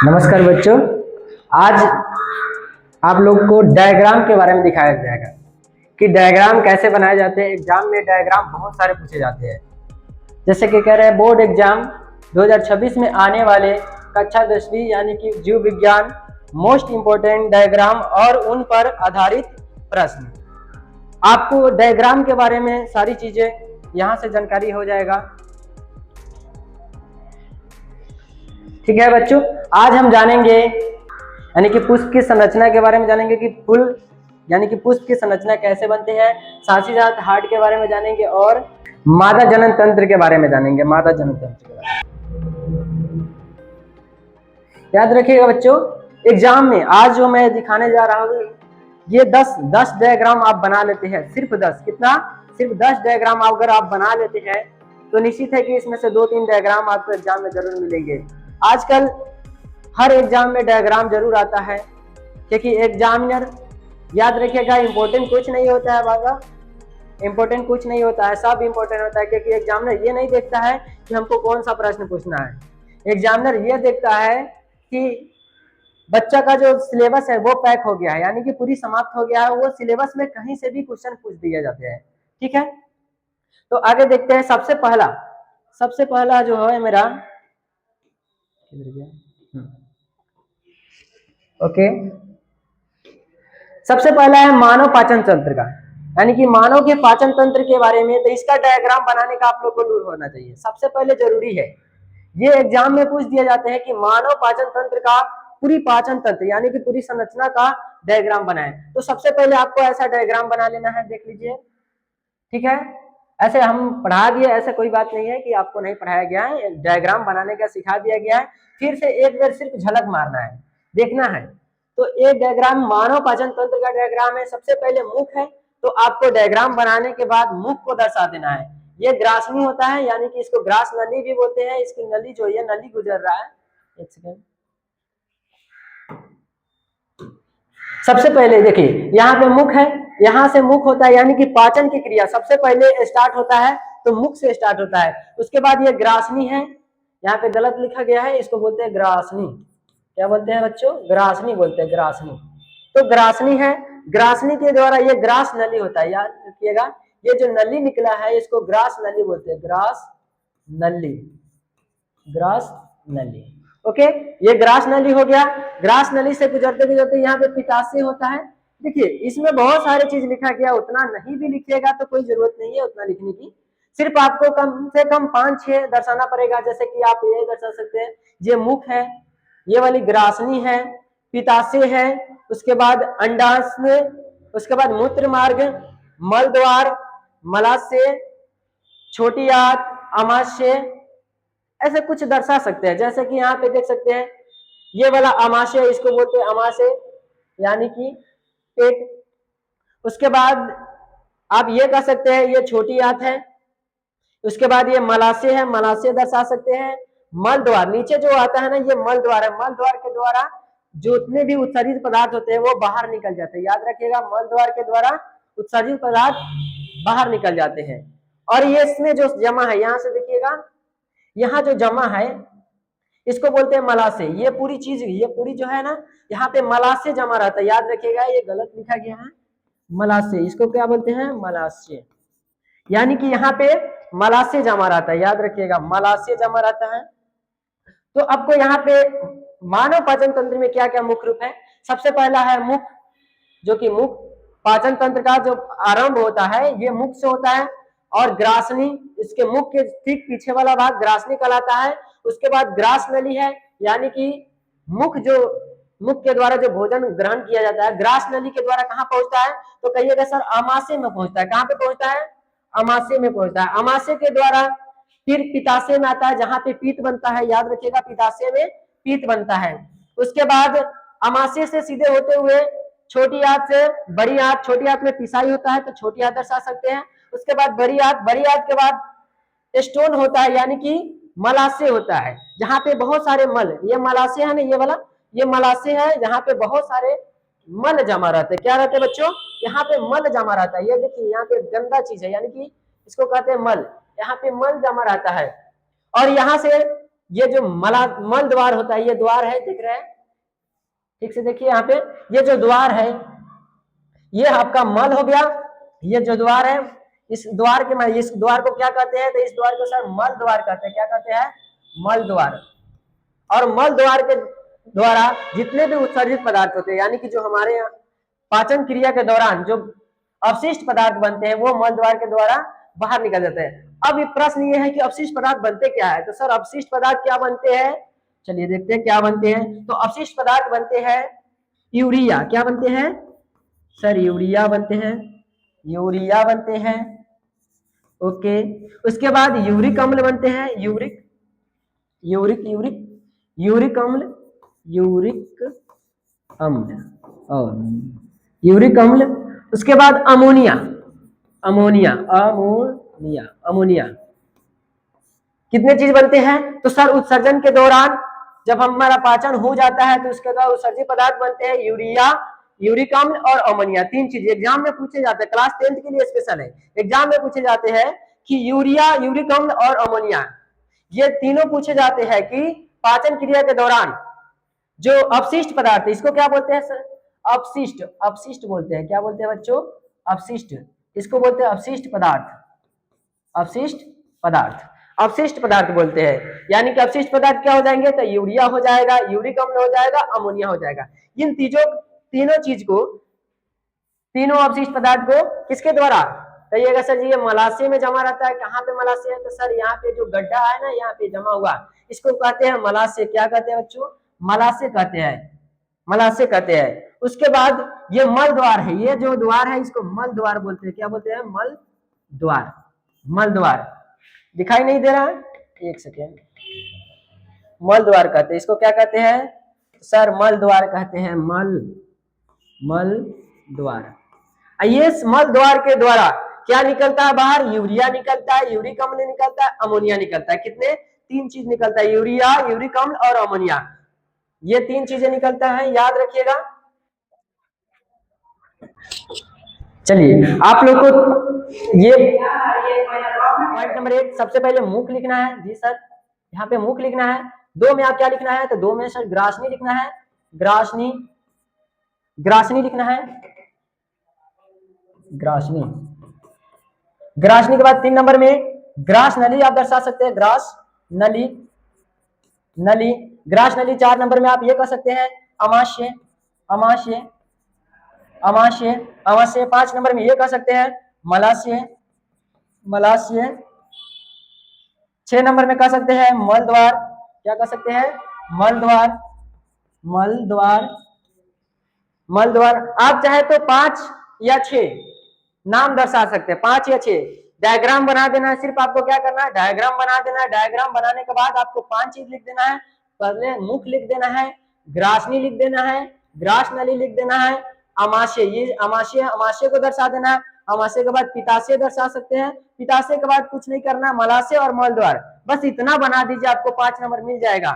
नमस्कार बच्चों। आज आप लोग को डायग्राम के बारे में दिखाया जाएगा कि डायग्राम कैसे बनाए जाते हैं। एग्जाम में डायग्राम बहुत सारे पूछे जाते हैं। जैसे कि कह रहे हैं बोर्ड एग्जाम 2026 में आने वाले कक्षा 10वीं यानी कि जीव विज्ञान मोस्ट इम्पोर्टेंट डायग्राम और उन पर आधारित प्रश्न। आपको डायग्राम के बारे में सारी चीजें यहाँ से जानकारी हो जाएगा। ठीक है बच्चों, आज हम जानेंगे यानी कि पुष्प की संरचना के बारे में जानेंगे कि फूल यानी कि पुष्प की संरचना कैसे बनते हैं। साथ ही साथ हार्ट के बारे में जानेंगे और मादा जनन तंत्र के बारे में जानेंगे। मादा जनन तंत्र के बारे में याद रखिएगा बच्चों। एग्जाम में आज जो मैं दिखाने जा रहा हूँ ये 10 डायग्राम आप बना लेते हैं। सिर्फ 10 कितना? सिर्फ 10 डायग्राम अगर आप बना लेते हैं तो निश्चित है कि इसमें से 2-3 डायग्राम आपको एग्जाम में जरूर मिलेंगे। आजकल हर एग्जाम में डायग्राम जरूर आता है क्योंकि एग्जामिनर याद रखिएगा इंपॉर्टेंट कुछ नहीं होता है बाबा, इंपॉर्टेंट कुछ नहीं होता है, सब इंपॉर्टेंट होता है। क्योंकि एग्जामिनर ये नहीं देखता है कि हमको कौन सा प्रश्न पूछना है। एग्जामिनर ये देखता है कि बच्चा का जो सिलेबस है वो पैक हो गया है, यानी कि पूरी समाप्त हो गया है। वो सिलेबस में कहीं से भी क्वेश्चन पूछ दिए जाते हैं। ठीक है, तो आगे देखते हैं। सबसे पहला जो है मेरा ओके, सबसे पहला है मानव पाचन तंत्र का, यानी कि मानव के पाचन तंत्र के बारे में। तो इसका डायग्राम बनाने का आप लोग को दूर होना चाहिए, सबसे पहले जरूरी है। ये एग्जाम में पूछ दिए जाते हैं कि मानव पाचन तंत्र का पूरी पाचन तंत्र यानी कि पूरी संरचना का डायग्राम बनाए। तो सबसे पहले आपको ऐसा डायग्राम बना लेना है, देख लीजिए। ठीक है, ऐसे हम पढ़ा दिए, ऐसा कोई बात नहीं है कि आपको नहीं पढ़ाया गया है। डायग्राम बनाने का सिखा दिया गया है, फिर से एक बार सिर्फ झलक मारना है, देखना है। तो एक डायग्राम मानव पाचन तंत्र का डायग्राम है। सबसे पहले मुख है, तो आपको डायग्राम बनाने के बाद मुख को दर्शा देना है। ये ग्रासनी होता है, यानी कि इसको ग्रास नली भी बोलते हैं। इसकी नली जो है नली गुजर रहा है। एक सेकेंड, सबसे पहले देखिए यहाँ पे मुख है, यहाँ से मुख होता है, यानी कि पाचन की क्रिया सबसे पहले स्टार्ट होता है तो मुख से स्टार्ट होता है। उसके बाद ये ग्रासनी है, यहाँ पे गलत लिखा गया है, इसको बोलते हैं ग्रासनी। क्या बोलते हैं बच्चों? ग्रासनी बोलते हैं, ग्रासनी। तो ग्रासनी है, ग्रासनी के द्वारा ये ग्रास नली होता है। याद रखिएगा, ये जो नली निकला है इसको ग्रास नली बोलते हैं, ग्रास नली, ग्रास नली। ओके, ये ग्रास नली हो गया। ग्रास नली से गुजरते गुजरते यहाँ पे पित्ताशय होता है। देखिए इसमें बहुत सारी चीज लिखा गया, उतना नहीं भी लिखिएगा तो कोई जरूरत नहीं है उतना लिखने की। सिर्फ आपको कम से कम 5-6 दर्शाना पड़ेगा। जैसे कि आप ये दर्शा सकते हैं, ये मुख है, ये वाली ग्रासनी है, पित्ताशय है, उसके बाद अंडाशय, उसके बाद मूत्र मार्ग, मल द्वार, मलाशय, छोटी आंत, आमाशय, ऐसे कुछ दर्शा सकते हैं। जैसे कि यहाँ पे देख सकते हैं ये वाला आमाशय, इसको बोलते हैं आमाशय यानी कि पेट। उसके बाद आप ये कह सकते हैं ये छोटी आंत है। उसके बाद ये मलाशय है, मलाशय दर्शा सकते हैं। मल द्वार नीचे जो आता है ना, ये मल द्वार है। मल द्वार के द्वारा जितने भी उत्सर्जित पदार्थ होते हैं वो बाहर निकल जाते हैं। याद रखिएगा, मल द्वार के द्वारा उत्सर्जित पदार्थ बाहर निकल जाते हैं। और ये इसमें जो जमा है, यहाँ से देखिएगा, यहाँ जो जमा है इसको बोलते हैं मलाशय। ये पूरी चीज, ये पूरी जो है ना, यहाँ पे मलाशय जमा रहता है। याद रखिएगा, ये गलत लिखा गया है, मलाशय। इसको क्या बोलते हैं? मलाशय, यानी कि यहाँ पे मलाशय जमा रहता है। याद रखिएगा, मलाशय जमा रहता है। तो आपको यहाँ पे मानव पाचन तंत्र में क्या क्या मुख्य रूप है? सबसे पहला है मुख, जो कि मुख पाचन तंत्र का जो आरंभ होता है ये मुख से होता है। और ग्रासनी, इसके मुख के ठीक पीछे वाला भाग ग्रासनी कहलाता है। उसके बाद ग्रास नली है, यानी कि मुख के द्वारा जो भोजन ग्रहण किया जाता है, ग्रास नली के द्वारा कहाँ पहुंचता है? तो कहिएगा सर आमाशय में पहुंचता है। कहाँ पे पहुंचता है? आमाशय में पहुंचता है। आमाशय के द्वारा फिर पित्ताशय में आता है, जहां पे पीत बनता है। याद रखिएगा, पित्ताशय में पीत बनता है। उसके बाद आमाशय से सीधे होते हुए छोटी आंत से बड़ी आंत, छोटी आंत में पिसाई होता है तो छोटी आंत दर्शा सकते हैं। उसके बाद बड़ी आंत, बड़ी आंत के बाद स्टोन होता है, यानी कि मलाशय होता है, जहां पे बहुत सारे मल, ये मलाशय है ना, ये वाला ये मलाशय है, जहां पे बहुत सारे मल जमा रहते हैं। क्या रहते हैं बच्चों? यहाँ पे मल जमा रहता है। ये देखिए यहाँ पे गंदा चीज है, यानी कि इसको कहते हैं मल। यहाँ पे मल जमा रहता है। और यहाँ से ये जो मल द्वार होता है, ये द्वार है, दिख रहा है, ठीक से देखिए यहाँ पे, ये जो द्वार है ये आपका मल हो गया। ये जो द्वार है, इस द्वार को क्या कहते हैं, तो इस द्वार को सर मल द्वार कहते हैं। क्या कहते हैं? मल द्वार। और मल द्वार के द्वारा जितने भी उत्सर्जित पदार्थ होते हैं, यानी कि जो हमारे यहाँ पाचन क्रिया के दौरान जो अवशिष्ट पदार्थ बनते हैं, वो मल द्वार के द्वारा बाहर निकल जाते हैं। अब ये प्रश्न ये है कि अवशिष्ट पदार्थ बनते क्या है, तो सर अवशिष्ट पदार्थ क्या बनते हैं, चलिए देखते हैं क्या बनते हैं। तो अवशिष्ट पदार्थ बनते हैं यूरिया। क्या बनते हैं सर? यूरिया बनते हैं, यूरिया बनते हैं, ओके। उसके बाद यूरिक अम्ल बनते हैं, यूरिक यूरिक यूरिक यूरिक अम्ल, यूरिक अम्ल और यूरिक अम्ल। उसके बाद अमोनिया, अमोनिया अमोनिया अमोनिया। कितने चीज बनते हैं, तो सर उत्सर्जन के दौरान जब हमारा पाचन हो जाता है तो उसके बाद उत्सर्जित पदार्थ बनते हैं यूरिया, यूरिक अम्ल और अमोनिया। तीन चीज एग्जाम में पूछे जाते हैं, क्लास 10th के लिए स्पेशल है, एग्जाम में पूछे जाते हैं कि यूरिया, यूरिक अम्ल और अमोनिया, ये तीनों पूछे जाते हैं कि पाचन क्रिया के दौरान जो अपशिष्ट पदार्थ है, इसको क्या बोलते हैं सर? अपशिष्ट, अपशिष्ट बोलते हैं। क्या बोलते हैं बच्चों? अपशिष्ट। इसको बोलते हैं अपशिष्ट पदार्थ, अपशिष्ट पदार्थ, अवशिष्ट पदार्थ बोलते हैं। यानी कि अवशिष्ट पदार्थ क्या हो जाएंगे, तो यूरिया हो जाएगा, यूरिक अम्ल हो जाएगा, अमोनिया हो जाएगा। इन तीनों चीज को, तीनों अवशिष्ट पदार्थ को किसके द्वारा, कहिएगा सर जी ये मलाशय में जमा रहता है। कहाँ पे मलाशय है, तो सर यहाँ पे जो गड्ढा है ना, यहाँ पे जमा हुआ, इसको कहते हैं मलाशय। क्या कहते हैं बच्चों? मलाशय कहते हैं, मलाशय कहते हैं। उसके बाद ये मल द्वार है, ये जो द्वार है इसको मल द्वार बोलते हैं। क्या बोलते हैं? मल द्वार, मल द्वार। दिखाई नहीं दे रहा है, एक सेकेंड। मल द्वार कहते हैं इसको, क्या कहते हैं सर? मल द्वार कहते हैं, मल द्वार। ये मल द्वार के द्वारा क्या निकलता है बाहर? यूरिया निकलता है, यूरिक अम्ल निकलता है, अमोनिया निकलता है। कितने? तीन चीज निकलता है, यूरिया, यूरिक अम्ल और अमोनिया। ये तीन चीजें निकलता है, याद रखिएगा। चलिए आप लोग को ये पॉइंट नंबर 1 सबसे पहले मुख लिखना है जी सर, यहाँ पे मुख लिखना है। 2 में आप क्या लिखना है, तो 2 में सर ग्रासनी लिखना है, ग्रासनी, ग्रासनी लिखना है, ग्रासनी। ग्रासनी के बाद 3 नंबर में ग्रास नली आप दर्शा सकते हैं, ग्रास नली, नली, ग्रास नली। 4 नंबर में आप ये कह सकते हैं अमाशय, अमाशय, अमाशय, अमाशय। 5 नंबर में ये कह सकते हैं मलाशय, मलाशय। 6 नंबर में कह सकते हैं मल द्वार। क्या कह सकते हैं? मल द्वार, मल द्वार, मल द्वार। आप चाहे तो 5 या 6 नाम दर्शा सकते हैं, 5 या 6। डायग्राम बना देना है, सिर्फ आपको क्या करना है, डायग्राम बना देना है। डायग्राम बनाने के बाद आपको 5 चीज लिख देना है। पहले मुख लिख देना है, ग्रासनी लिख देना है, ग्रास नली लिख देना है, अमाशय, ये अमाशय, अमाशय को दर्शा देना है। अमाशय के बाद पिताशय दर्शा सकते हैं, पिताशय के बाद कुछ नहीं करना, मलाशय और मल द्वार, बस इतना बना दीजिए, आपको 5 नंबर मिल जाएगा।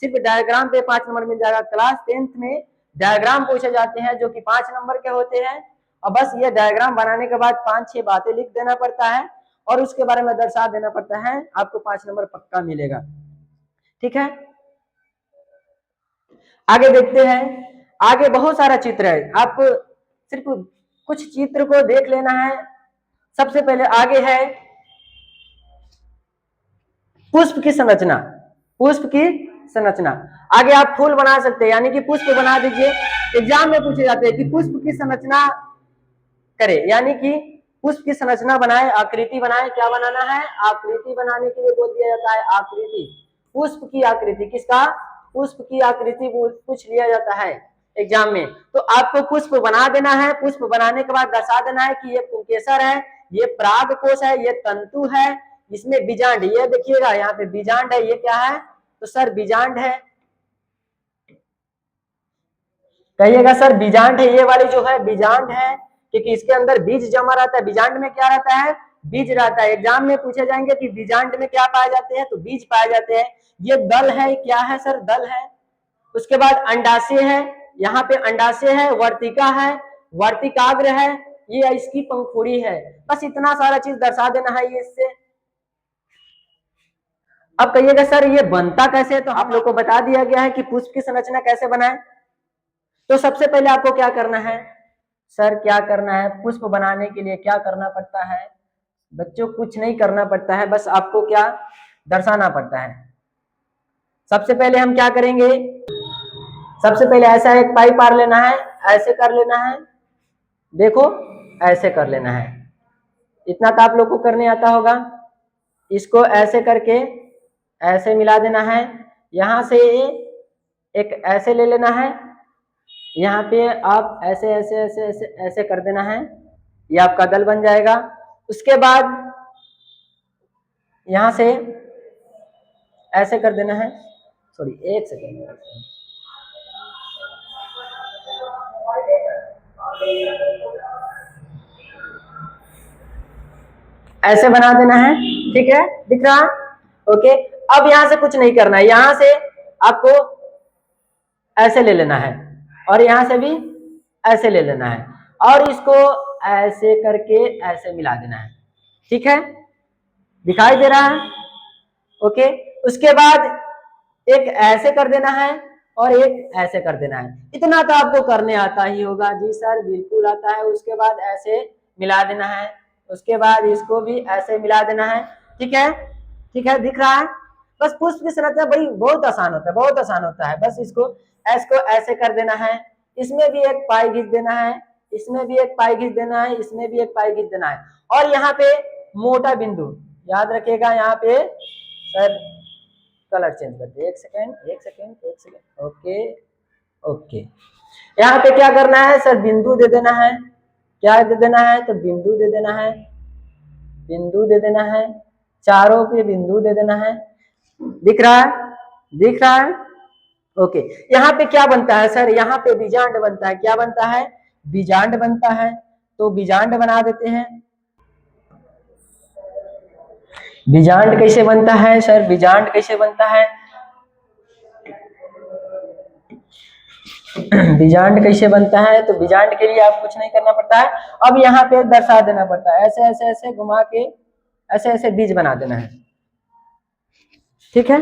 सिर्फ डायग्राम पे 5 नंबर मिल जाएगा। क्लास 10th में डायग्राम पूछे जाते हैं जो कि 5 नंबर के होते हैं, और बस ये डायग्राम बनाने के बाद 5-6 बातें लिख देना पड़ता है और उसके बारे में दर्शा देना पड़ता है, आपको 5 नंबर पक्का मिलेगा। ठीक है, आगे देखते हैं। आगे बहुत सारा चित्र है, आपको सिर्फ कुछ चित्र को देख लेना है। सबसे पहले आगे है पुष्प की संरचना, पुष्प की संरचना। आगे आप फूल बना सकते हैं, यानी कि पुष्प बना दीजिए। एग्जाम में पूछे जाते हैं कि पुष्प की संरचना करे, यानी कि पुष्प की संरचना बनाए, आकृति बनाए। क्या बनाना है? आकृति बनाने के लिए बोल दिया जाता है आकृति, पुष्प की आकृति। किसका? पुष्प की आकृति पूछ लिया जाता है एग्जाम में। तो आपको पुष्प बना देना है। पुष्प बनाने के बाद दर्शा देना है कि ये पुंकेसर है, ये परागकोश है, ये तंतु है, इसमें बीजांड, ये देखिएगा यहाँ पे बीजांड है। ये क्या है? तो सर बीजांड है, कहिएगा सर बीजांड है। ये वाली जो है बीजांड है, क्योंकि इसके अंदर बीज जमा रहता है। बीजांड में क्या रहता है? बीज रहता है। एग्जाम में पूछे जाएंगे कि बीजांड में क्या पाए जाते हैं, तो बीज पाए जाते हैं। ये दल है, क्या है सर? दल है। उसके बाद अंडाशय है, यहाँ पे अंडाशय है, वर्तिका है, वर्तिकाग्र है, ये इसकी पंखुड़ी है। बस इतना सारा चीज दर्शा देना है ये इससे। अब कहिएगा सर ये बनता कैसे है, तो आप लोग को बता दिया गया है कि पुष्प की संरचना कैसे बनाए। तो सबसे पहले आपको क्या करना है सर, क्या करना है, पुष्प बनाने के लिए क्या करना पड़ता है बच्चों, कुछ नहीं करना पड़ता है, बस आपको क्या दर्शाना पड़ता है। सबसे पहले हम क्या करेंगे, सबसे पहले ऐसा एक पाइप पार लेना है, ऐसे कर लेना है, देखो ऐसे कर लेना है, इतना तो आप लोग को करने आता होगा। इसको ऐसे करके ऐसे मिला देना है, यहां से एक ऐसे ले लेना है, यहाँ पे आप ऐसे ऐसे ऐसे ऐसे ऐसे कर देना है, ये आपका दल बन जाएगा। उसके बाद यहां से ऐसे कर देना है, सॉरी एक सेकेंड, ऐसे बना देना है, ठीक है, दिख रहा, ओके। अब यहां से कुछ नहीं करना है, यहां से आपको ऐसे ले लेना है और यहां से भी ऐसे ले लेना है और इसको ऐसे करके ऐसे मिला देना है, ठीक है, दिखाई दे रहा है, ओके। उसके बाद एक ऐसे कर देना है और एक ऐसे कर देना है, इतना तो आपको करने आता ही होगा। जी सर बिल्कुल आता है। उसके बाद ऐसे मिला देना है, उसके बाद इसको भी ऐसे मिला देना है, ठीक है, ठीक है, दिख रहा है। बस पुष्प की संरचना बड़ी बहुत आसान होता है, बहुत आसान होता है। बस इसको ऐसे कर देना है, इसमें भी एक पाई खींच देना है, इसमें भी एक पाई खींच देना है, इसमें भी एक पाई खींच देना है और यहाँ पे मोटा बिंदु याद रखिएगा, यहाँ पे सर कलर चेंज कर दे, एक सेकेंड, ओके ओके। यहाँ पे क्या करना है सर, बिंदु दे देना है, क्या दे देना है, तो बिंदु दे देना है, बिंदु दे देना है, चारों पे बिंदु दे देना है, दिख रहा है, दिख रहा है, ओके। यहाँ पे क्या बनता है सर, यहाँ पे बीजांड बनता है, क्या बनता है, बीजांड बनता है, तो बीजांड बना देते हैं। बीजांड कैसे बनता है सर, बीजांड कैसे बनता है, बीजांड कैसे बनता है, तो बीजांड के लिए आप कुछ नहीं करना पड़ता है, अब यहाँ पे दर्शा देना पड़ता है, ऐसे ऐसे ऐसे घुमा के ऐसे ऐसे बीज बना देना है, ठीक है।